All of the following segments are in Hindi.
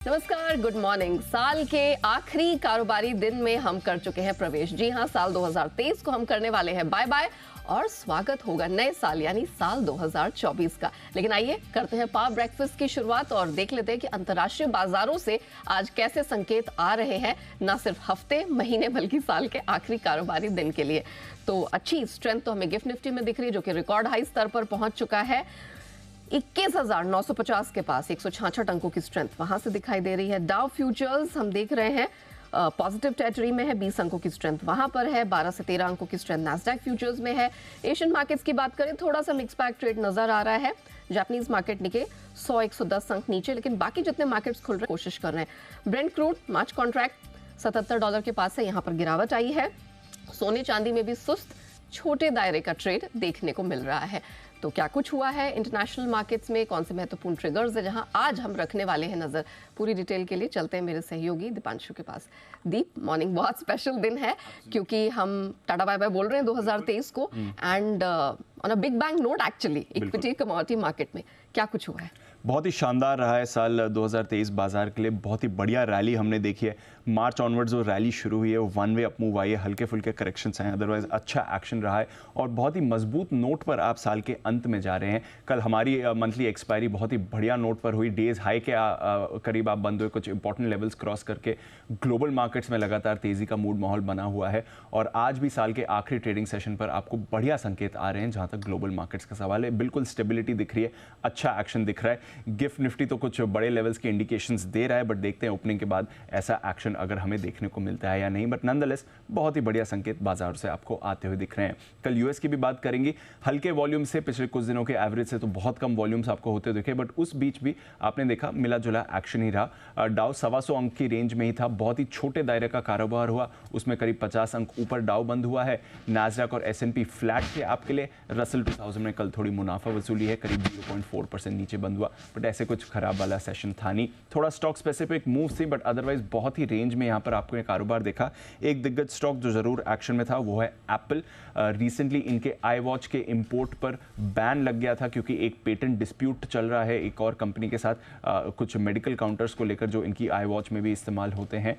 नमस्कार, गुड मॉर्निंग। साल के आखिरी कारोबारी दिन में हम कर चुके हैं प्रवेश। जी हां, साल 2023 को हम करने वाले हैं बाय बाय और स्वागत होगा नए साल यानी साल 2024 का। लेकिन आइए करते हैं पावर ब्रेकफास्ट की शुरुआत और देख लेते हैं कि अंतर्राष्ट्रीय बाजारों से आज कैसे संकेत आ रहे हैं, ना सिर्फ हफ्ते महीने बल्कि साल के आखिरी कारोबारी दिन के लिए। तो अच्छी स्ट्रेंथ तो हमें गिफ्ट निफ्टी में दिख रही है, जो कि रिकॉर्ड हाई स्तर पर पहुंच चुका है। 21,950 के पास 166 अंकों की स्ट्रेंथ वहां से दिखाई दे रही है। डाउ फ्यूचर्स हम देख रहे हैं पॉजिटिव टेरिटरी में है, 20 अंकों की स्ट्रेंथ वहां पर है, 12 से 13 अंकों की स्ट्रेंथ नैस्डैक फ्यूचर्स में है। एशियन मार्केट्स की बात करें, थोड़ा सा मिक्स बैग ट्रेड नजर आ रहा है। जापानीज मार्केट निके 100-110 अंक नीचे, लेकिन बाकी जितने मार्केट्स खुल रहे हैं कोशिश कर रहे हैं। ब्रेंट क्रूड मार्च कॉन्ट्रैक्ट $77 के पास है, यहाँ पर गिरावट आई है। सोने चांदी में भी सुस्त छोटे दायरे का ट्रेड देखने को मिल रहा है। तो क्या कुछ हुआ है इंटरनेशनल मार्केट्स में, कौन से महत्वपूर्ण ट्रिगर्स है जहां आज हम रखने वाले हैं नजर। पूरी डिटेल के लिए चलते हैं मेरे सहयोगी दीपांशु के पास। दीप, मॉर्निंग। बहुत स्पेशल दिन है क्योंकि हम टाटा बाय बाय बोल रहे हैं 2023 को, and on a big bang not actually equity commodity market में क्या कुछ हुआ है। बहुत ही शानदार रहा है साल 2023 बाजार के लिए। बहुत ही बढ़िया रैली हमने देखी है। मार्च ऑनवर्ड्स जो रैली शुरू हुई है वो one way up move I है, हल्के फुल्के करेक्शंस हैं, अदरवाइज अच्छा एक्शन रहा है और बहुत ही मजबूत नोट पर आप साल के अंत में जा रहे हैं। कल हमारी मंथली एक्सपायरी बहुत ही बढ़िया नोट पर हुई, डेज हाई के करीब आप बंद हुए, कुछ इंपॉर्टेंट लेवल्स क्रॉस करके। ग्लोबल मार्केट्स में लगातार तेजी का मूड माहौल बना हुआ है और आज भी साल के आखिरी ट्रेडिंग सेशन पर आपको बढ़िया संकेत आ रहे हैं। जहां तक ग्लोबल मार्केट्स का सवाल है, बिल्कुल स्टेबिलिटी दिख रही है, अच्छा एक्शन दिख रहा है। गिफ्ट निफ्टी तो कुछ बड़े लेवल्स के इंडिकेशंस दे रहा है, बट देखते हैं ओपनिंग के बाद ऐसा एक्शन अगर हमें देखने को मिलता है या नहीं। बट नॉनदलेस बहुत ही बढ़िया संकेत बाजार से आपको आते हुए दिख रहे हैं। कल यूएस की भी बात करेंगे। हल्के वॉल्यूम से पिछले कुछ दिनों के एवरेज से तो बहुत कम वॉल्यूम्स आपको होते दिखे, बट उस बीच भी आपने देखा मिला जुला एक्शन ही रहा। डाउ 125 अंक की रेंज में ही था, बहुत ही छोटे दायरे का कारोबार हुआ, उसमें करीब 50 अंक ऊपर डाउ बंद हुआ है। नैस्डैक और एसएनपी फ्लैट थे आपके लिए। रसल 2000 में कल थोड़ी मुनाफा वसूली है, करीब 0.4% नीचे बंद हुआ, बट ऐसे कुछ खराब वाला सेशन था नहीं। थोड़ा स्टॉक स्पेसिफिक मूव थी, बट अदरवाइज बहुत ही रेंज में यहाँ पर आपको ये कारोबार देखा। एक दिग्गज स्टॉक जो जरूर एक्शन में था वो है एप्पल। रिसेंटली इनके आई वॉच के इंपोर्ट पर बैन लग गया था क्योंकि एक पेटेंट डिस्प्यूट चल रहा है एक और कंपनी के साथ, कुछ मेडिकल काउंटर्स को लेकर जो इनकी आई वॉच में भी इस्तेमाल होते हैं।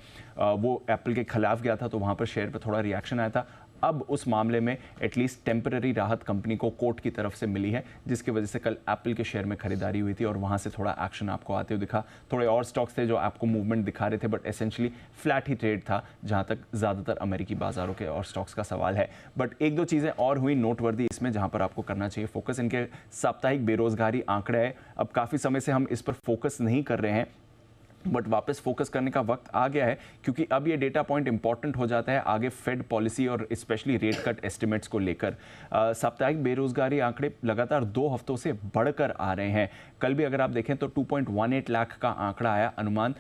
वो एप्पल के खिलाफ गया था, तो वहाँ पर शेयर पर थोड़ा रिएक्शन आया था। अब उस मामले में एटलीस्ट टेम्पररी राहत कंपनी को कोर्ट की तरफ से मिली है, जिसकी वजह से कल एप्पल के शेयर में खरीदारी हुई थी और वहां से थोड़ा एक्शन आपको आते हुए दिखा। थोड़े और स्टॉक्स थे जो आपको मूवमेंट दिखा रहे थे, but essentially flat he trade था जहां तक ज़्यादातर अमेरिकी बाजारों के और स्टॉक्स का सवाल है। बट एक दो चीज़ें और हुई नोटवर्दी इसमें, जहां पर आपको करना चाहिए फोकस। इनके साप्ताहिक बेरोजगारी आंकड़े है। अब काफ़ी समय से हम इस पर फोकस नहीं कर रहे हैं, बट वापस फोकस करने का वक्त आ गया है क्योंकि अब ये डेटा पॉइंट इंपॉर्टेंट हो जाता है आगे फेड पॉलिसी और स्पेशली रेट कट एस्टिमेट्स को लेकर। साप्ताहिक बेरोजगारी आंकड़े लगातार 2 हफ्तों से बढ़कर आ रहे हैं। कल भी अगर आप देखें तो 2.18 लाख का आंकड़ा आया, अनुमान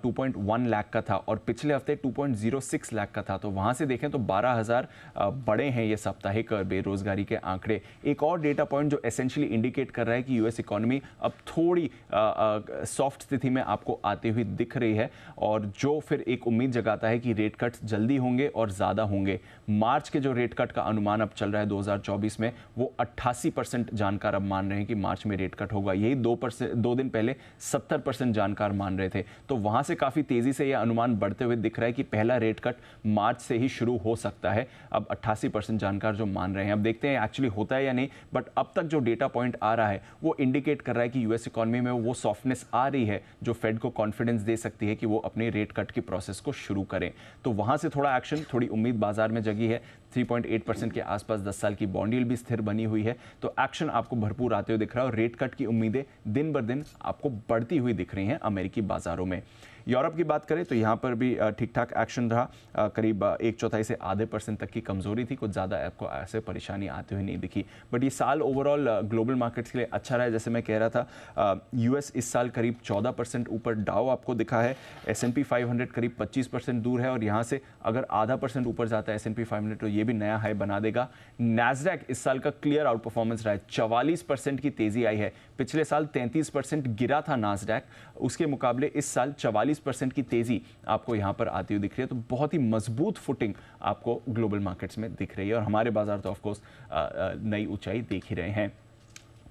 2.1 लाख का था और पिछले हफ्ते 2.06 लाख का था। तो वहाँ से देखें तो 12,000 बड़े हैं ये साप्ताहिक बेरोजगारी के आंकड़े। एक और डेटा पॉइंट जो एसेंशियली इंडिकेट कर रहा है कि यूएस इकोनॉमी अब थोड़ी सॉफ्ट स्थिति में आपको आते हुई दिख रही है और जो फिर एक उम्मीद जगाता है कि रेट कट जल्दी होंगे और ज़्यादा होंगे। मार्च के जो रेट कट का अनुमान अब चल रहा है 2024 में, वो 88% जानकार अब मान रहे हैं कि मार्च में रेट कट होगा। यही 2 दिन पहले 70% जानकार मान रहे थे। तो वहाँ से काफ़ी तेज़ी से यह अनुमान बढ़ते हुए दिख रहा है कि पहला रेट कट मार्च से ही शुरू हो सकता है। अब 88% जानकार जो मान रहे हैं, अब देखते हैं एक्चुअली होता है या नहीं। बट अब तक जो डेटा पॉइंट आ रहा है वो इंडिकेट कर रहा है कि यूएस इकोनॉमी में वो सॉफ्टनेस आ रही है जो फेड को कॉन्फिडेंस दे सकती है कि वो अपने रेट कट की प्रोसेस को शुरू करें। तो वहां से थोड़ा एक्शन, थोड़ी उम्मीद बाजार में जगी है। 3.8% के आसपास 10 साल की बॉन्ड यील्ड भी स्थिर बनी हुई है। तो एक्शन आपको भरपूर आते हुए दिख रहा है और रेट कट की उम्मीदें दिन बर दिन आपको बढ़ती हुई दिख रही हैं अमेरिकी बाजारों में। यूरोप की बात करें तो यहाँ पर भी ठीक ठाक एक्शन रहा। करीब 1/4 से आधे % तक की कमजोरी थी, कुछ ज़्यादा आपको ऐसे परेशानी आती हुई नहीं दिखी। बट ये साल ओवरऑल ग्लोबल मार्केट्स के लिए अच्छा रहा है। जैसे मैं कह रहा था, यूएस इस साल करीब 14% ऊपर डाउ आपको दिखा है। S&P 500 करीब 25% दूर है और यहाँ से अगर आधा % ऊपर जाता है S&P 500 तो ये भी नया हाई बना देगा। नैस्डैक इस साल का क्लियर आउट परफॉर्मेंस रहा है, 44% की तेजी आई है। पिछले साल 33% गिरा था नैस्डैक, उसके मुकाबले इस साल 44% की तेजी आपको यहां पर आती हुई दिख रही है। तो बहुत ही मजबूत फुटिंग आपको ग्लोबल मार्केट्स में दिख रही है और हमारे बाजार तो ऑफ कोर्स नई ऊंचाई देख ही रहे हैं।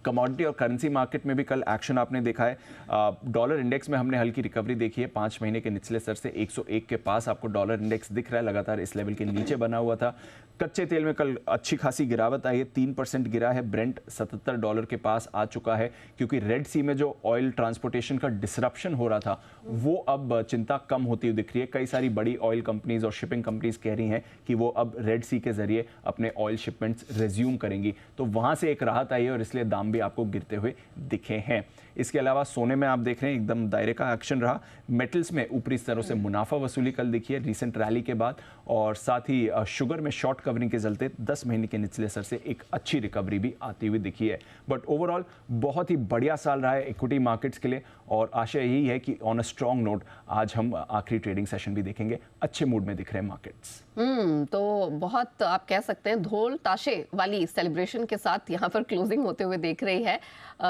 कमोडिटी और करेंसी मार्केट में भी कल एक्शन आपने देखा है। डॉलर इंडेक्स में हमने हल्की रिकवरी देखी है, 5 महीने के निचले स्तर से 101 के पास आपको डॉलर इंडेक्स दिख रहा है, लगातार इस लेवल के नीचे बना हुआ था। कच्चे तेल में कल अच्छी खासी गिरावट आई है, 3% गिरा है, ब्रेंट $77 के पास आ चुका है, क्योंकि रेड सी में जो ऑयल ट्रांसपोर्टेशन का डिसरप्शन हो रहा था वो अब चिंता कम होती हुई दिख रही है। कई सारी बड़ी ऑयल कंपनीज और शिपिंग कंपनीज कह रही हैं कि वो अब रेड सी के जरिए अपने ऑयल शिपमेंट्स रिज्यूम करेंगी, तो वहां से एक राहत आई है और इसलिए दाम भी आपको गिरते हुए दिखे हैं। इसके अलावा सोने में आप देख रहे हैं एकदम दायरे का एक्शन रहा। मेटल्स में ऊपरी स्तरों से मुनाफा वसूली कल दिखी है रिसेंट रैली के बाद, और साथ ही शुगर में शॉर्ट कवरिंग के चलते 10 महीने के निचले स्तर से एक अच्छी रिकवरी भी आती हुई दिखी है। बट ओवरऑल बहुत ही बढ़िया साल रहा है इक्विटी मार्केट्स के लिए, और आशा यही है कि ऑन अ स्ट्रॉन्ग नोट आज हम आखिरी ट्रेडिंग सेशन भी देखेंगे। अच्छे मूड में दिख रहे हैं मार्केट्स। तो बहुत आप कह सकते हैं ढोल ताशे वाली सेलिब्रेशन के साथ यहाँ पर क्लोजिंग होते हुए देख रही है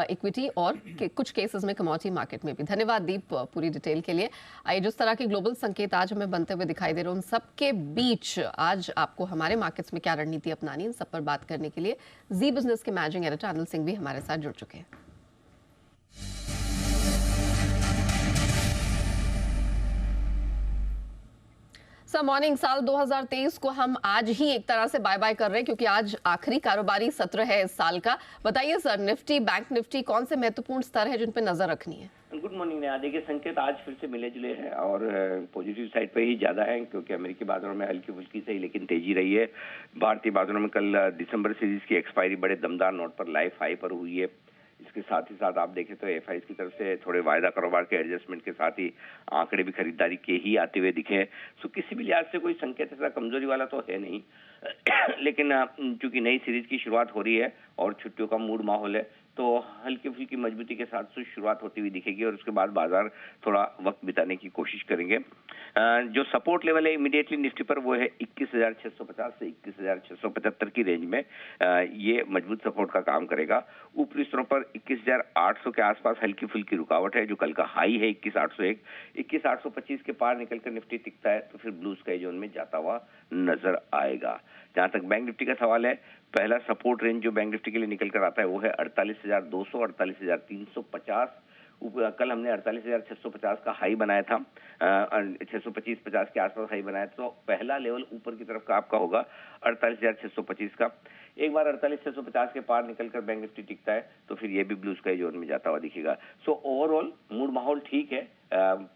इक्विटी और कुछ केसेस में कमोडिटी मार्केट में भी। धन्यवाद दीप पूरी डिटेल के लिए। आइए, जिस तरह के ग्लोबल संकेत आज हमें बनते हुए दिखाई दे रहे हैं, उन सबके बीच आज आपको हमारे मार्केट्स में क्या रणनीति अपनानी, इन सब पर बात करने के लिए जी बिजनेस के मैनेजिंग एडिटर अनिल सिंह भी हमारे साथ जुड़ चुके हैं। सर मॉर्निंग, साल 2023 को हम आज ही एक तरह से बाय बाय कर रहे हैं, क्योंकि आज आखिरी कारोबारी सत्र है इस साल का। बताइए सर, निफ्टी, बैंक निफ्टी, कौन से महत्वपूर्ण स्तर है जिन पर नजर रखनी है? Good morning. देखिए, संकेत आज फिर से मिले जुले हैं और पॉजिटिव साइड पे ही ज्यादा है, क्योंकि अमेरिकी बाजारों में हल्की फुल्की से ही लेकिन तेजी रही है। भारतीय बाजारों में कल दिसंबर सीरीज की एक्सपायरी बड़े दमदार नोट पर लाइफ हाई पर हुई है। इसके साथ ही साथ आप देखें तो एफआईज की तरफ से थोड़े वायदा कारोबार के एडजस्टमेंट के साथ ही आंकड़े भी खरीदारी के ही आते हुए दिखे। सो किसी भी लिहाज से कोई संकेत ऐसा कमजोरी वाला तो है नहीं लेकिन चूंकि नई सीरीज की शुरुआत हो रही है और छुट्टियों का मूड माहौल है, तो हल्की फुल्की मजबूती के साथ शुरुआत होती हुई दिखेगी और उसके बाद बाजार थोड़ा वक्त बिताने की कोशिश करेंगे। जो सपोर्ट लेवल है इमीडिएटली निफ्टी पर वो है 21,650 से 21,675 की रेंज में। ये मजबूत सपोर्ट का काम करेगा। ऊपरी स्तरों पर 21,800 के आसपास हल्की फुल्की रुकावट है, जो कल का हाई है 21,801। 21,825 के पार निकलकर निफ्टी टिकता है तो फिर ब्लू स्काई जोन में जाता हुआ नजर आएगा। जहां तक बैंक निफ्टी का सवाल है, पहला सपोर्ट रेंज जो बैंक निफ्टी के लिए निकल कर आता है वो है 48,200, 48,350। कल हमने 48,650 का हाई बनाया था, 625-50 के आसपास हाई बनाया, तो पहला लेवल ऊपर की तरफ का आपका होगा 48,625 का। एक बार 48,650 के पार निकलकर बैंक निफ्टी टिकता है तो फिर ये भी ब्लू स्काई जोन में जाता हुआ दिखेगा। सो ओवरऑल मूड माहौल ठीक है,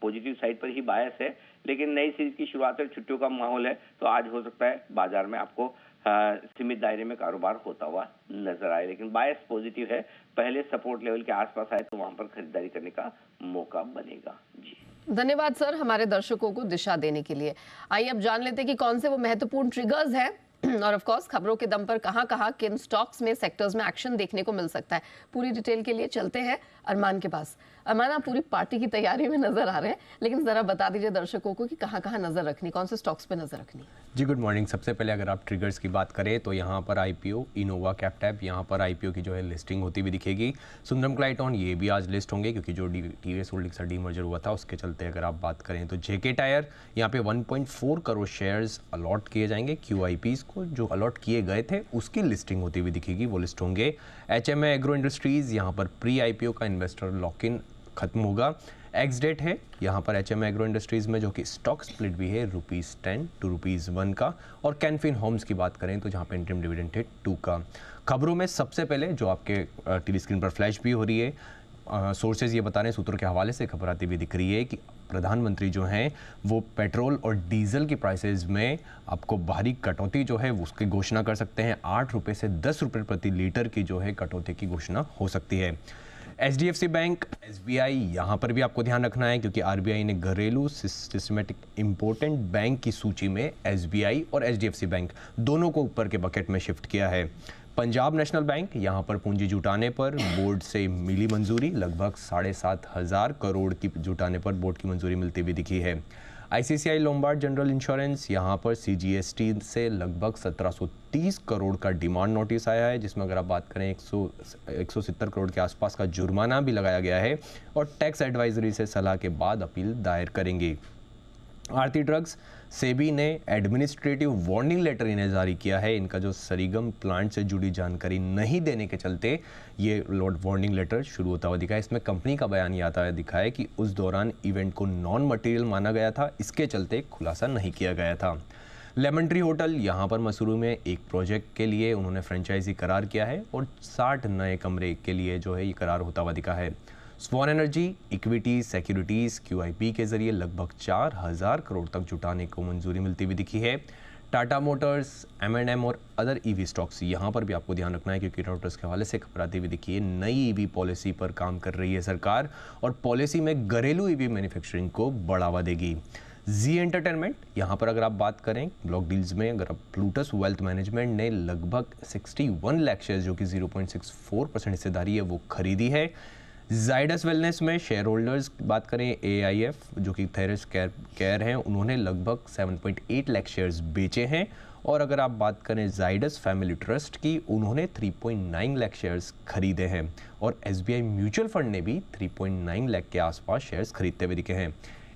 पॉजिटिव साइड पर ही बायस है, लेकिन नई सीरीज की शुरुआत है, छुट्टियों का माहौल है, तो आज हो सकता है बाजार में आपको सीमित दायरे में कारोबार होता हुआ नजर आए, लेकिन बायस पॉजिटिव है। पहले सपोर्ट लेवल के आसपास आए तो वहां पर खरीदारी करने का मौका बनेगा। जी धन्यवाद सर हमारे दर्शकों को दिशा देने के लिए। आइए अब जान लेते हैं कि कौन से वो महत्वपूर्ण ट्रिगर्स हैं और ऑफ कोर्स खबरों के दम पर कहां किन स्टॉक्स में, सेक्टर्स में एक्शन देखने को मिल सकता है। पूरी डिटेल के लिए चलते हैं अरमान के पास। अरमान, आप पूरी पार्टी की तैयारी में नजर आ रहे हैं, लेकिन जरा बता दीजिए दर्शकों को कि कहां नजर रखनी, कौन से स्टॉक्स पे नजर रखनी? जी गुड मॉर्निंग। सबसे पहले अगर आप ट्रिगर्स की बात करें तो यहाँ पर आईपीओ इनोवा कैपटैप, यहाँ पर आईपीओ की जो है लिस्टिंग होती हुई दिखेगी। सुंदरम क्लाइटॉन ये भी आज लिस्ट होंगे, क्योंकि जो टीवीएस होल्डिंग्स का डीमर्जर हुआ था उसके चलते अगर आप बात करें तो जेके टायर यहाँ पे 1.4 करोड़ शेयर्स अलॉट किए जाएंगे क्यूआईपीज को, जो अलॉट किए गए थे उसकी लिस्टिंग होती हुई दिखेगी, वो लिस्ट होंगे। एचएमए एग्रो इंडस्ट्रीज, यहाँ पर प्री आईपीओ का इन्वेस्टर लॉक इन खत्म होगा। एक्स डेट है यहाँ पर एचएमए एग्रो इंडस्ट्रीज में, जो कि स्टॉक स्प्लिट भी है ₹10 to ₹1 का। और कैनफिन होम्स की बात करें तो जहाँ पे इंटरिम डिविडेंड है 2 का। खबरों में सबसे पहले जो आपके टीवी स्क्रीन पर फ्लैश भी हो रही है, सोर्सेज ये बता रहे हैं, सूत्रों के हवाले से खबर आती हुई दिख रही है कि प्रधानमंत्री जो हैं वो पेट्रोल और डीजल की प्राइसेस में आपको भारी कटौती जो है उसकी घोषणा कर सकते हैं। ₹8 से ₹10 प्रति लीटर की जो है कटौती की घोषणा हो सकती है। एचडीएफसी बैंक, एसबीआई, यहाँ पर भी आपको ध्यान रखना है, क्योंकि आरबीआई ने घरेलू सिस्टमेटिक इम्पोर्टेंट बैंक की सूची में एसबीआई और एचडीएफसी बैंक दोनों को ऊपर के बकेट में शिफ्ट किया है। पंजाब नेशनल बैंक, यहाँ पर पूंजी जुटाने पर बोर्ड से मिली मंजूरी, लगभग 7,500 करोड़ की जुटाने पर बोर्ड की मंजूरी मिलती हुई दिखी है। आईसीआईसीआई लोम्बार्ड जनरल इंश्योरेंस, यहाँ पर सीजीएसटी से लगभग 1730 करोड़ का डिमांड नोटिस आया है, जिसमें अगर आप बात करें 170 करोड़ के आसपास का जुर्माना भी लगाया गया है, और टैक्स एडवाइजरी से सलाह के बाद अपील दायर करेंगे। आरती ड्रग्स, सेबी ने एडमिनिस्ट्रेटिव वार्निंग लेटर इन्हें जारी किया है। इनका जो सरीगम प्लांट से जुड़ी जानकारी नहीं देने के चलते ये वार्निंग लेटर शुरू होता हुआ दिखा है। इसमें कंपनी का बयान ये आता है दिखा है कि उस दौरान इवेंट को नॉन मटेरियल माना गया था, इसके चलते खुलासा नहीं किया गया था। लेमन ट्री होटल यहाँ पर मसूरू में एक प्रोजेक्ट के लिए उन्होंने फ्रेंचाइजी करार किया है और 60 नए कमरे के लिए जो है ये करार होता हुआ दिखा है। स्वान एनर्जी इक्विटीज सिक्योरिटीज QIP के जरिए लगभग 4000 करोड़ तक जुटाने को मंजूरी मिलती हुई दिखी है। टाटा मोटर्स, M&M और अदर EV स्टॉक्स यहाँ पर भी आपको ध्यान रखना है क्योंकि मोटर्स के हवाले से खबर आती हुई दिखी है। नई EV पॉलिसी पर काम कर रही है सरकार और पॉलिसी में घरेलू EV मैन्युफैक्चरिंग को बढ़ावा देगी। जी एंटरटेनमेंट यहाँ पर अगर आप बात करें ब्लॉक डील्स में, अगर प्लूटस वेल्थ मैनेजमेंट ने लगभग 61 लाख शेयर जो कि 0.64% हिस्सेदारी है वो खरीदी है। जाइडस वेलनेस में शेयर होल्डर्स बात करें AIF जो कि थेरेस केयर हैं, उन्होंने लगभग 7.8 लाख शेयर्स बेचे हैं। और अगर आप बात करें जाइडस फैमिली ट्रस्ट की, उन्होंने 3.9 लाख शेयर्स खरीदे हैं और SBI म्यूचुअल फंड ने भी 3.9 लाख के आसपास शेयर्स खरीदते हुए दिखे हैं।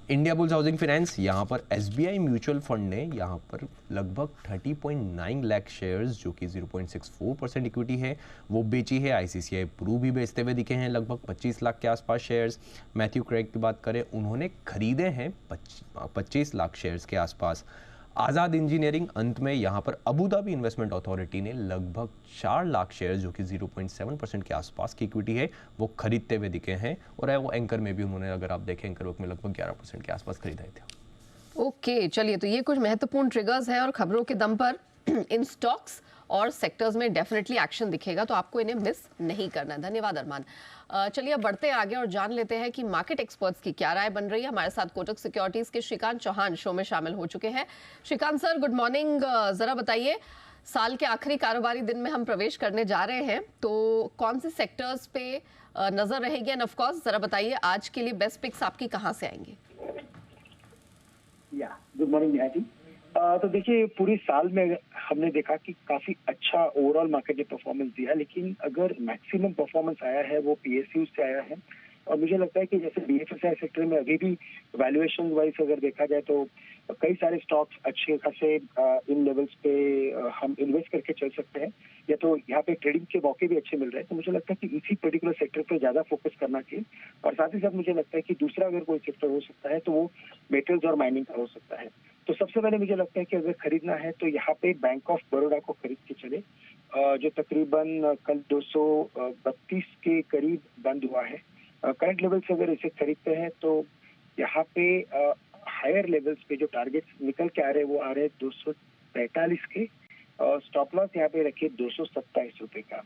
इंडिया बुल्स हाउसिंग फाइनेंस यहाँ पर SBI म्यूचुअल फंड ने यहाँ पर लगभग 30.9 लाख शेयर्स जो कि 0.64% इक्विटी है वो बेची है। ICICI प्रू भी बेचते हुए दिखे हैं लगभग 25 लाख के आसपास शेयर्स। मैथ्यू क्रेग की बात करें, उन्होंने खरीदे हैं 25 लाख शेयर्स के आसपास। आज़ाद इंजीनियरिंग अंत में यहाँ पर अबू धाबी इन्वेस्टमेंट अथॉरिटी ने लगभग 4 लाख शेयर जो कि 0.7% के आसपास की इक्विटी है वो खरीदते हुए दिखे हैं। और वो एंकर में भी उन्होंने, अगर आप देखें एंकर वर्क में लगभग 11% के आसपास खरीदाए थे। ओके, चलिए, तो ये कुछ महत्वपूर्ण ट्रिगर्स हैं और खबरों के दम पर इन स्टॉक्स और सेक्टर्स में डेफिनेटली एक्शन दिखेगा, तो आपको इन्हें मिस नहीं करना। धन्यवाद अरमान। चलिए अब बढ़ते हैं आगे और जान लेते हैं कि मार्केट एक्सपर्ट्स की क्या राय बन रही है। हमारे साथ कोटक सिक्योरिटीज के श्रीकांत चौहान शो में शामिल हो चुके हैं। Shrikant sir, good morning. जरा बताइए, साल के आखिरी कारोबारी दिन में हम प्रवेश करने जा रहे हैं, तो कौन से सेक्टर्स पे नजर रहेगी? एंड ऑफ कोर्स जरा बताइए आज के लिए बेस्ट पिक्स आपकी कहां से आएंगी? Good morning Neha ji. तो देखिए, पूरी साल में हमने देखा कि काफी अच्छा ओवरऑल मार्केट ने परफॉर्मेंस दिया, लेकिन अगर मैक्सिमम परफॉर्मेंस आया है वो PSU से आया है। और मुझे लगता है कि जैसे BFSI सेक्टर में अभी भी वैल्यूएशन वाइज अगर देखा जाए तो कई सारे स्टॉक्स अच्छे खासे इन लेवल्स पे हम इन्वेस्ट करके चल सकते हैं, या तो यहाँ पे ट्रेडिंग के मौके भी अच्छे मिल रहे हैं। तो मुझे लगता है कि इसी पर्टिकुलर सेक्टर पे ज्यादा फोकस करना चाहिए। और साथ ही साथ मुझे लगता है कि दूसरा अगर कोई सेक्टर हो सकता है तो वो मेटल्स और माइनिंग का हो सकता है। तो सबसे पहले मुझे लगता है कि अगर खरीदना है तो यहाँ पे बैंक ऑफ बड़ौदा को खरीद के चले, जो तकरीबन कल 232 के करीब बंद हुआ है। करंट लेवल से अगर इसे खरीदते हैं तो यहाँ पे हायर लेवल्स पे जो टारगेट्स निकल के आ रहे हैं वो आ रहे हैं 245 के। स्टॉप लॉस यहाँ पे रखिए 227 रुपए का।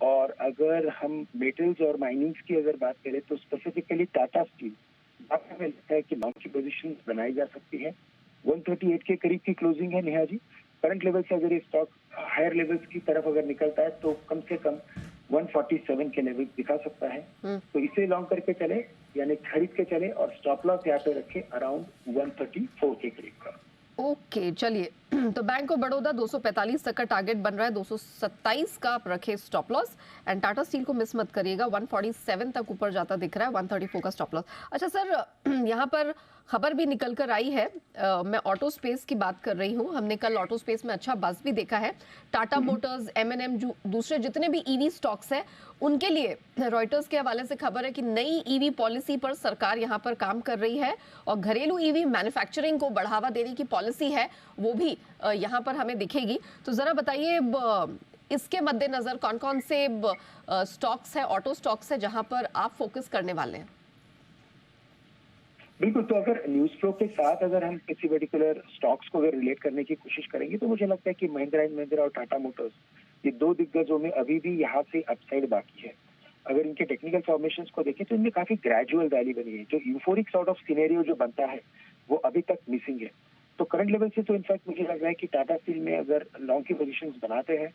और अगर हम मेटल्स और माइनिंग्स की अगर बात करें तो स्पेसिफिकली टाटा स्टील, हमें लगता है कि लॉन्ग की पोजीशन बनाई जा सकती है। 138 के करीब की क्लोजिंग है नेहा जी। करंट लेवल से अगर ये स्टॉक हायर लेवल्स की तरफ अगर निकलता है तो कम से कम 147 के लेवल दिखा सकता है। तो इसे लॉन्ग करके चले, यानी खरीद के चले, और स्टॉप लॉस यहाँ पे रखे अराउंड 134 के करीब का। ओके, चलिए, तो बैंक ऑफ बड़ौदा 245 तक का टारगेट बन रहा है, 227 का आप रखे stop loss. And Tata steel को मिस मत करिएगा, 147 तक ऊपर जाता दिख रहा है, 134 का स्टॉप लॉस। अच्छा सर, यहाँ पर खबर भी निकल कर आई है, मैं ऑटो स्पेस की बात कर रही हूँ। हमने कल ऑटो स्पेस में अच्छा बज़ भी देखा है। टाटा मोटर्स, M&M, दूसरे जितने भी EV स्टॉक्स हैं उनके लिए रॉयटर्स के हवाले से खबर है कि नई EV पॉलिसी पर सरकार यहाँ पर काम कर रही है और घरेलू EV मैन्युफैक्चरिंग को बढ़ावा देने की पॉलिसी है वो भी यहाँ पर हमें दिखेगी। तो जरा बताइए, इसके मद्देनजर कौन कौन से स्टॉक्स है, ऑटो स्टॉक्स है जहां पर आप फोकस करने वाले हैं? बिल्कुल, तो अगर न्यूज फ्लो के साथ अगर हम किसी पर्टिकुलर स्टॉक्स को अगर रिलेट करने की कोशिश करेंगे तो मुझे लगता है कि महिंद्रा एंड महिंद्रा और टाटा मोटर्स, ये दो दिग्गजों में अभी भी यहाँ से अपसाइड बाकी है। अगर इनके टेक्निकल फॉर्मेशंस को देखें तो इनमें काफी ग्रेजुअल रैली बनी है। जो यूफोरिक सॉर्ट ऑफ सिनेरियो जो बनता है वो अभी तक मिसिंग है। तो करंट लेवल से तो इनफैक्ट मुझे लग रहा है कि टाटा स्टील में अगर लॉन्ग की पोजीशंस बनाते हैं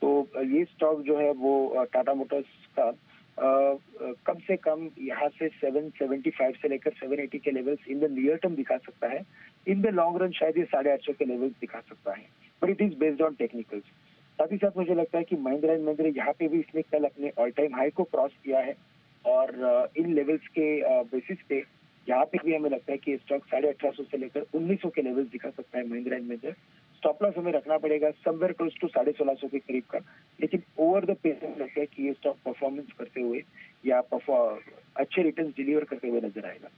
तो ये स्टॉक जो है वो टाटा मोटर्स का कम से कम यहाँ से 775 से लेकर 780 के levels in the near term दिखा सकता है। इन द लॉन्ग रन शायद ये 850 के लेवल्स दिखा सकता है, but it is based on technicals. साथ ही साथ मुझे लगता है कि महिंद्रा एंड महिंद्रा यहाँ पे भी इसने कल अपने ऑल टाइम हाई को क्रॉस किया है और इन लेवल्स के बेसिस पे यहाँ पे भी हमें लगता है कि स्टॉक 1850 से लेकर 1900 के लेवल्स दिखा सकता है Mahindra and Mahindra. Stop loss हमें रखना पड़ेगा समवेयर क्लोज टू 1650 के करीब का, लेकिन ओवर द पेस हमें लगता है कि ये स्टॉक परफॉर्मेंस करते हुए या अच्छे रिटर्न्स डिलीवर करते हुए नजर आएगा।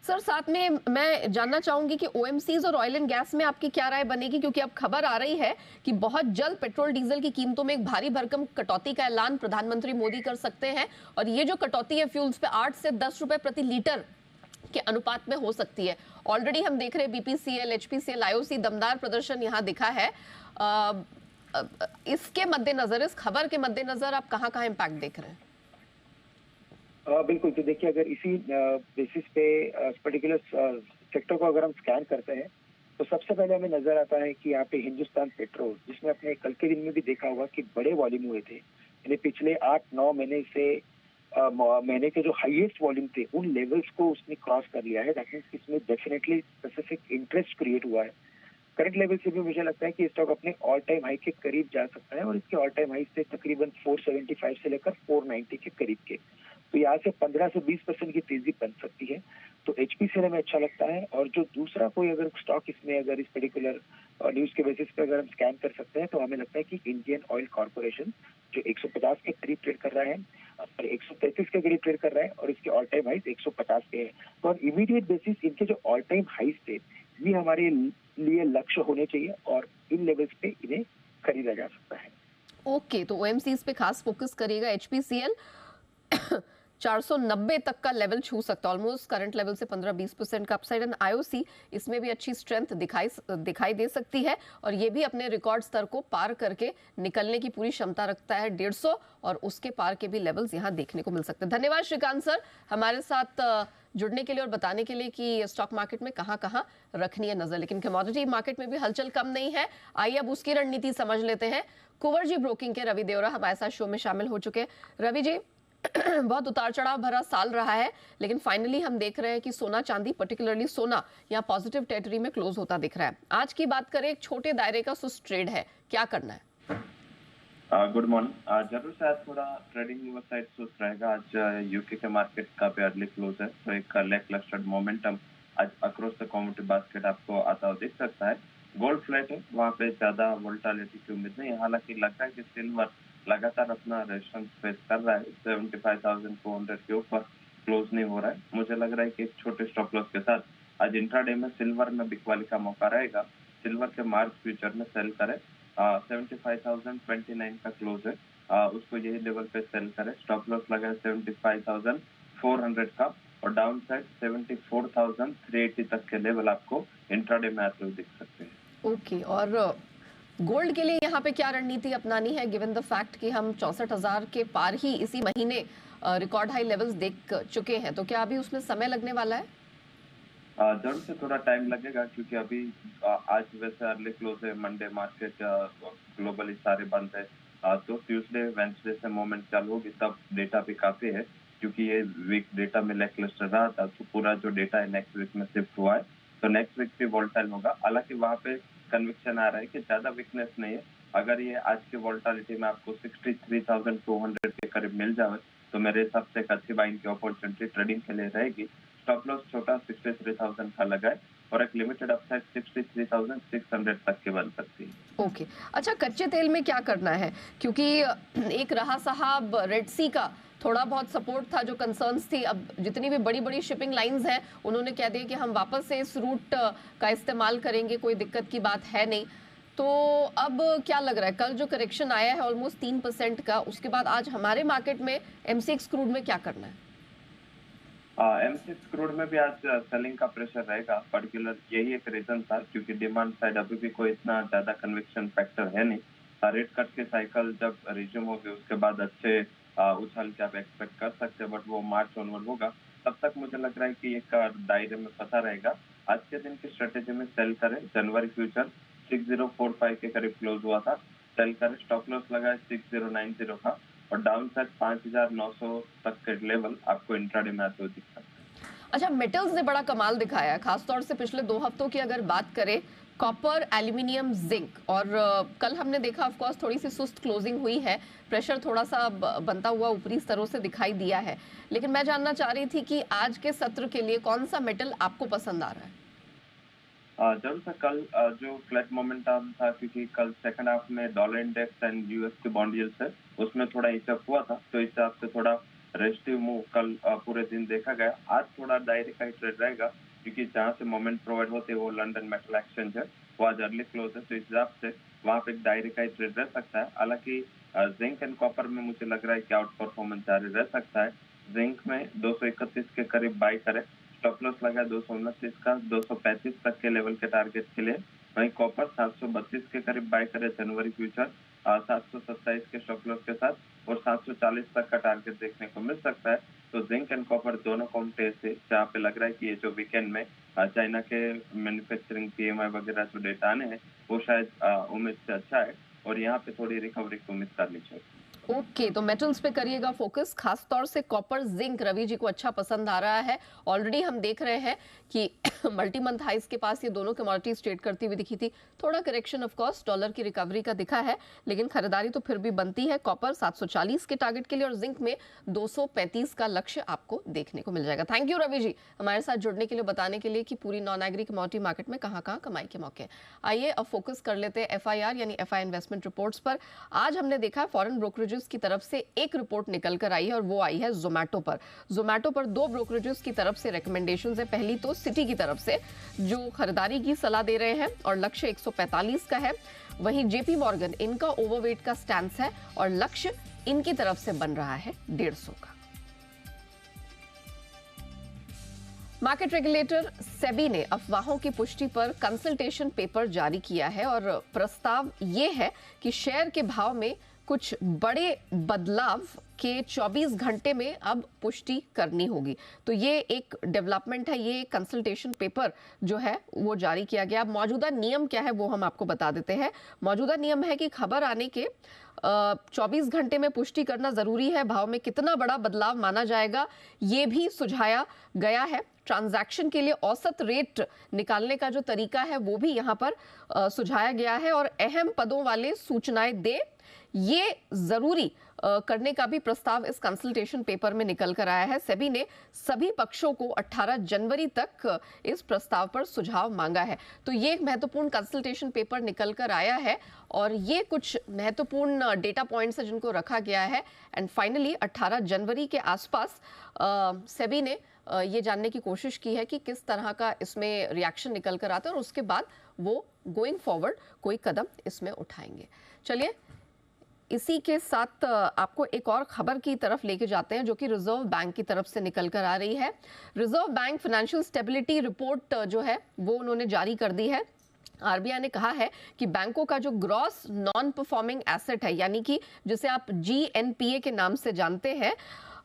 सर साथ में मैं जानना चाहूंगी कि ओएमसीज और ऑयल एंड गैस में आपकी क्या राय बनेगी, क्योंकि अब खबर आ रही है कि बहुत जल्द पेट्रोल डीजल की कीमतों में एक भारी भरकम कटौती का ऐलान प्रधानमंत्री मोदी कर सकते हैं, और ये जो कटौती है फ्यूल्स पे 8 से 10 रुपए प्रति लीटर के अनुपात में हो सकती है। ऑलरेडी हम देख रहे हैं बीपीसीएल, एचपीसीएल, आईओसी दमदार प्रदर्शन यहाँ दिखा है। इसके मद्देनजर, इस खबर के मद्देनजर आप कहाँ कहाँ इम्पैक्ट देख रहे हैं? बिल्कुल, तो देखिए अगर इसी बेसिस पे पर्टिकुलर सेक्टर को अगर हम स्कैन करते हैं तो सबसे पहले हमें नजर आता है कि यहाँ पे हिंदुस्तान पेट्रोल, जिसमें अपने कल के दिन में भी देखा होगा कि बड़े वॉल्यूम हुए थे, यानी पिछले 8-9 महीने से महीने के जो हाईएस्ट वॉल्यूम थे उन लेवल्स को उसने क्रॉस कर लिया है। दैट मींस इसमें डेफिनेटली स्पेसिफिक इंटरेस्ट क्रिएट हुआ है। करंट लेवल से भी मुझे लगता है कि स्टॉक अपने ऑल टाइम हाई के करीब जा सकता है, और इसके ऑल टाइम हाई से तकरीबन 475 से लेकर 490 के करीब के, तो यहाँ से 15 से 20% की तेजी बन सकती है। तो एचपीसीएल हमें अच्छा लगता है। और जो दूसरा कोई अगर स्टॉक इसमें अगर इस पर्टिकुलर न्यूज के बेसिस पे अगर हम स्कैन कर सकते हैं तो हमें लगता है कि इंडियन ऑयल कॉर्पोरेशन जो 150 के करीब ट्रेड कर रहा है, 133 के करीब ट्रेड कर रहा है, और इसके ऑल टाइम हाइज 150 पे है। तो ऑन इमीडिएट बेसिस इनके जो ऑल टाइम हाइज थे ये हमारे लिए लक्ष्य होने चाहिए, और इन लेवल्स पे इन्हें खरीदा जा सकता है। ओके, तो ओएमसीज पे खास फोकस करिएगा। एचपीसीएल 490 तक का लेवल छू सकता है, ऑलमोस्ट करंट लेवल से 15-20% का अपसाइड। एंड आईओसी इसमें भी अच्छी स्ट्रेंथ दिखाई दे सकती है, और ये भी अपने रिकॉर्ड स्तर को पार करके निकलने की पूरी क्षमता रखता है। 150 और उसके पार के भी लेवल्स यहाँ देखने को मिल सकते हैं। धन्यवाद श्रीकांत सर हमारे साथ जुड़ने के लिए और बताने के लिए कि स्टॉक मार्केट में कहाँ कहाँ रखनी है नजर। लेकिन कमोडिटी मार्केट में भी हलचल कम नहीं है। आइए अब उसकी रणनीति समझ लेते हैं। कुंवर जी ब्रोकिंग के रवि देवरा हमारे साथ शो में शामिल हो चुके हैं। रवि जी, बहुत उतार चढ़ाव भरा साल रहा है, लेकिन फाइनली हम देख रहे हैं कि सोना चांदी, पर्टिकुलरली सोना यहाँ पॉजिटिव टेरिटरी में क्लोज होता दिख रहा है। आज की बात करें, एक छोटे दायरे का सुस्त ट्रेड है, क्या करना है? Good morning. जरूर से आज थोड़ा ट्रेडिंग साइड सुस्त रहेगा। आज यूके के मार्केट का भी अर्ली क्लोज है, तो एक लेग लस्टर्ड मोमेंटम आज अक्रॉस द कमोडिटी बास्केट आपको आता हुआ दिख सकता है। गोल्ड फ्लैट है, वहाँ पे ज्यादा वोलेटिलिटी की उम्मीद नहीं है। हालांकि लगता है कि सिल्वर लगातार अपना रेजिस्टेंस फेस कर रहा है, 75,400 के ऊपर क्लोज नहीं हो रहा है। मुझे लग रहा है कि एक छोटे स्टॉप लॉस के साथ आज इंट्राडे में सिल्वर में बिकवाली का मौका रहेगा। सिल्वर के मार्च फ्यूचर में सेल करें, 75,029 का क्लोज है, उसको यही लेवल पे सेल करें। स्टॉप लॉस लगा 75,400 का, और डाउन साइड 74,380 तक के लेवल आपको इंट्राडे में आते हुए दिख सकते हैं। ओके, और गोल्ड के लिए यहाँ पे क्या रणनीति अपनानी है, गिवन द फैक्ट कि हम 64,000 के पार ही इसी महीने रिकॉर्ड हाई लेवल्स देख चुके हैं, तो क्या अभी उसमें समय लगने वाला है? जरूर से थोड़ा टाइम लगेगा, क्योंकि अभी आज वैसे अर्ली क्लोज है, मंडे मार्केट ग्लोबली सारे बंद है, तो ट्यूसडे वेंसडे से मोमेंट चालू होगी, तब डेटा भी काफी है। क्योंकि ये वीक डेटा में लैकलस्टर रहा था, तो पूरा जो डेटा है नेक्स्ट वीक में शिफ्ट हुआ है, तो नेक्स्ट वीक भी वोलेटाइल होगा। हालांकि वहाँ पे कन्विक्शन आ रहा है कि ज्यादा वीकनेस नहीं है। अगर ये आज की वोलेटिलिटी में आपको 63,200 के करीब मिल जाए तो मेरे हिसाब से एक अच्छी बाइंग की अपॉर्चुनिटी ट्रेडिंग के लिए रहेगी। स्टॉप लॉस छोटा 63,000 का लगाए, और एक लिमिटेड अपसाइड 63,600 तक की बन सकती है। ओके, अच्छा कच्चे तेल में क्या करना है, क्योंकि एक रहा साहब रेड सी का थोड़ा बहुत सपोर्ट था, जो कंसर्न्स थी, अब जितनी भी बड़ी बड़ी शिपिंग लाइंस हैं उन्होंने कह दिया कि हम वापस से इस रूट का इस्तेमाल करेंगे, कोई दिक्कत की बात है नहीं। तो अब क्या लग रहा है, कल जो करेक्शन आया है ऑलमोस्ट 3% का, उसके बाद आज हमारे मार्केट में एमसीएक्स क्रूड में क्या करना है? एमसीएक्स क्रूड में भी आज सेलिंग का प्रेशर रहेगा। पर्टिकुलर यही एक रीजन था, क्योंकि डिमांड साइड अभी भी कोई इतना ज्यादा कन्विक्शन फैक्टर है नहीं। रेट कट के साइकिल जब रिज्यूम होगी उसके बाद अच्छे उछाल के आप एक्सपेक्ट कर सकते हैं, बट वो मार्च ऑनवर्ड होगा। तब तक मुझे लग रहा है कि एक दायरे में फंसा रहेगा। आज के दिन की स्ट्रेटेजी में सेल करें। जनवरी फ्यूचर 6045 के करीब क्लोज हुआ था, सेल करें। स्टॉप लॉस लगा है 6090 का, और डाउन साइड 5,900 तक के लेवल आपको इंट्राडे में आते हुए दिख सकता है। अच्छा, मेटल्स ने बड़ा कमाल दिखाया है, खासतौर से पिछले 2 हफ्तों की अगर बात करें, कॉपर, एल्यूमिनियम, जिंक। और कल हमने देखा ऑफ कोर्स थोड़ी सी सुस्त क्लोजिंग हुई है, प्रेशर थोड़ा सा बनता हुआ ऊपरी स्तरों से दिखाई दिया है, लेकिन मैं जानना चाह रही थी कि आज के सत्र के लिए कौन सा मेटल आपको पसंद आ रहा है? जरूर सर, कल जो फ्लैट मोमेंटम था, क्योंकि कल सेकंड हाफ में डॉलर इंडेक्स एंड यूएस के बॉन्ड यील्ड्स है उसमें थोड़ा हिसाब हुआ था, तो इस हिसाब से थोड़ा रेस्टिव मूव कल पूरे दिन देखा गया। आज थोड़ा डायरेक्ट का ट्रेड रहेगा, क्योंकि जहाँ से मोमेंट प्रोवाइड होते हैं वो लंदन मेटल एक्सचेंज है, वो आज अर्ली क्लोज है, तो इस हिसाब से वहाँ पे एक डायरेक्ट का ट्रेड रह सकता है। हालांकि जिंक एंड कॉपर में मुझे लग रहा है कि आउट परफॉर्मेंस जारी रह सकता है। जिंक में 231 के करीब बाई करे, स्टॉप लॉस लगा 229 का, 235 तक के लेवल के टारगेट के लिए। वहीं कॉपर 732 के करीब बाय करे जनवरी फ्यूचर, 727 के स्टॉप लॉस के साथ, और 740 तक का टारगेट देखने को मिल सकता है। तो जिंक एंड कॉपर दोनों काउंटर से जहाँ पे लग रहा है कि ये जो वीकेंड में चाइना के मैन्युफैक्चरिंग PMI वगैरह जो डेटा आने हैं वो शायद उम्मीद से अच्छा है, और यहाँ पे थोड़ी रिकवरी की उम्मीद करनी चाहिए। ओके, तो मेटल्स पे करिएगा फोकस, खासतौर से कॉपर, जिंक रवि जी को अच्छा पसंद आ रहा है। ऑलरेडी हम देख रहे हैं कि मल्टी मंथ हाइस के पास ये दोनों कमोडिटीज ट्रेड करती हुई दिखी थी। थोड़ा करेक्शन ऑफ कोर्स डॉलर की रिकवरी का दिखा है, लेकिन खरीदारी तो फिर भी बनती है। कॉपर 740 के टारगेट के लिए और जिंक में 235 का लक्ष्य आपको देखने को मिल जाएगा। थैंक यू रवि जी हमारे साथ जुड़ने के लिए, बताने के लिए कि पूरी नॉन एग्री कमोडिटी मार्केट में कहाँ कहाँ कमाई के मौके। आइए अब फोकस कर लेते हैं FIR यानी FI इन्वेस्टमेंट रिपोर्ट्स पर। आज हमने देखा फॉरेन ब्रोकरेजेस की तरफ से एक रिपोर्ट निकल कर आई है और वो आई है जोमैटो पर। जोमैटो पर 2 ब्रोकरेजेस की तरफ से रिकमेंडेशंस है। पहली तो सिटी की तरफ से जो खरीदारी की सलाह दे रहे हैं और लक्ष्य 145 का है। वहीं JP मॉर्गन इनका ओवरवेट का स्टैंस है और लक्ष्य इनकी तरफ से बन रहा है 150 का। मार्केट रेगुलेटर सेबी ने अफवाहों की पुष्टि पर कंसल्टेशन पेपर जारी किया है और प्रस्ताव ये है कि शेयर के भाव में कुछ बड़े बदलाव के 24 घंटे में अब पुष्टि करनी होगी। तो ये एक डेवलपमेंट है, ये कंसल्टेशन पेपर जो है वो जारी किया गया। अब मौजूदा नियम क्या है वो हम आपको बता देते हैं। मौजूदा नियम है कि खबर आने के 24 घंटे में पुष्टि करना जरूरी है। भाव में कितना बड़ा बदलाव माना जाएगा ये भी सुझाया गया है। ट्रांजैक्शन के लिए औसत रेट निकालने का जो तरीका है वो भी यहाँ पर सुझाया गया है और अहम पदों वाले सूचनाएं दे ये जरूरी करने का भी प्रस्ताव इस कंसल्टेशन पेपर में निकल कर आया है। सेबी ने सभी पक्षों को 18 जनवरी तक इस प्रस्ताव पर सुझाव मांगा है। तो ये एक महत्वपूर्ण कंसल्टेशन पेपर निकल कर आया है और ये कुछ महत्वपूर्ण डेटा पॉइंट्स है जिनको रखा गया है एंड फाइनली 18 जनवरी के आसपास सेबी ने ये जानने की कोशिश की है कि किस तरह का इसमें रिएक्शन निकल कर आता है और उसके बाद वो गोइंग फॉरवर्ड कोई कदम इसमें उठाएंगे। चलिए इसी के साथ आपको एक और खबर की तरफ लेके जाते हैं जो कि रिजर्व बैंक की तरफ से निकल कर आ रही है। Reserve bank financial stability report जो है वो उन्होंने जारी कर दी है। RBI ने कहा है कि बैंकों का जो ग्रॉस नॉन परफॉर्मिंग एसेट है यानी कि जिसे आप GNPA के नाम से जानते हैं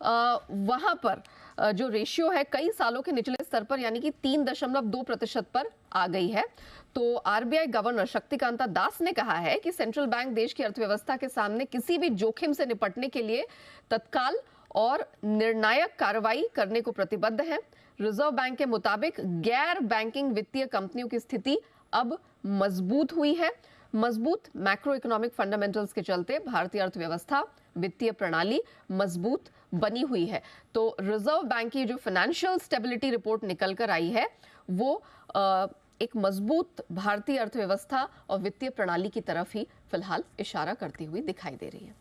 वहां पर जो रेशियो है कई सालों के निचले स्तर पर यानी कि 3.2% पर आ गई है। तो RBI गवर्नर शक्तिकांता दास ने कहा है कि सेंट्रल बैंक देश की अर्थव्यवस्था के सामने किसी भी जोखिम से निपटने के लिए तत्काल और निर्णायक कार्रवाई करने को प्रतिबद्ध है। रिजर्व बैंक के मुताबिक गैर बैंकिंग वित्तीय कंपनियों की स्थिति अब मजबूत हुई है। मजबूत मैक्रो इकोनॉमिक फंडामेंटल्स के चलते भारतीय अर्थव्यवस्था वित्तीय प्रणाली मजबूत बनी हुई है। तो रिजर्व बैंक की जो फाइनेंशियल स्टेबिलिटी रिपोर्ट निकल कर आई है वो एक मजबूत भारतीय अर्थव्यवस्था और वित्तीय प्रणाली की तरफ ही फिलहाल इशारा करती हुई दिखाई दे रही है।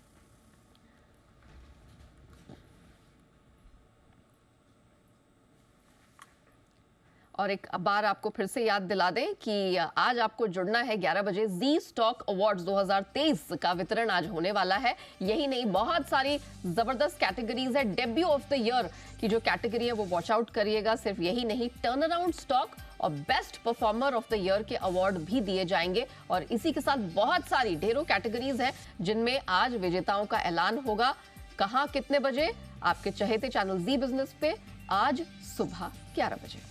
और एक बार आपको फिर से याद दिला दें कि आज आपको जुड़ना है 11 बजे जी स्टॉक अवार्ड्स 2023 का वितरण आज होने वाला है। यही नहीं बहुत सारी जबरदस्त कैटेगरीज है। डेब्यू ऑफ द ईयर की जो कैटेगरी है वो वॉच आउट करिएगा। सिर्फ यही नहीं टर्न अराउंड स्टॉक और best performer of the year के अवार्ड भी दिए जाएंगे और इसी के साथ बहुत सारी ढेरों कैटेगरीज है जिनमें आज विजेताओं का ऐलान होगा। कहां कितने बजे? आपके चहेते चैनल जी बिजनेस पे आज सुबह 11 बजे।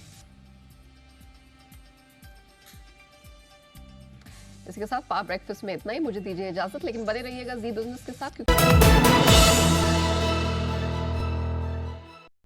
इसके साथ पावर ब्रेकफास्ट में इतना ही। मुझे दीजिए इजाजत, लेकिन बने रहिएगा जी बिजनेस के साथ क्योंकि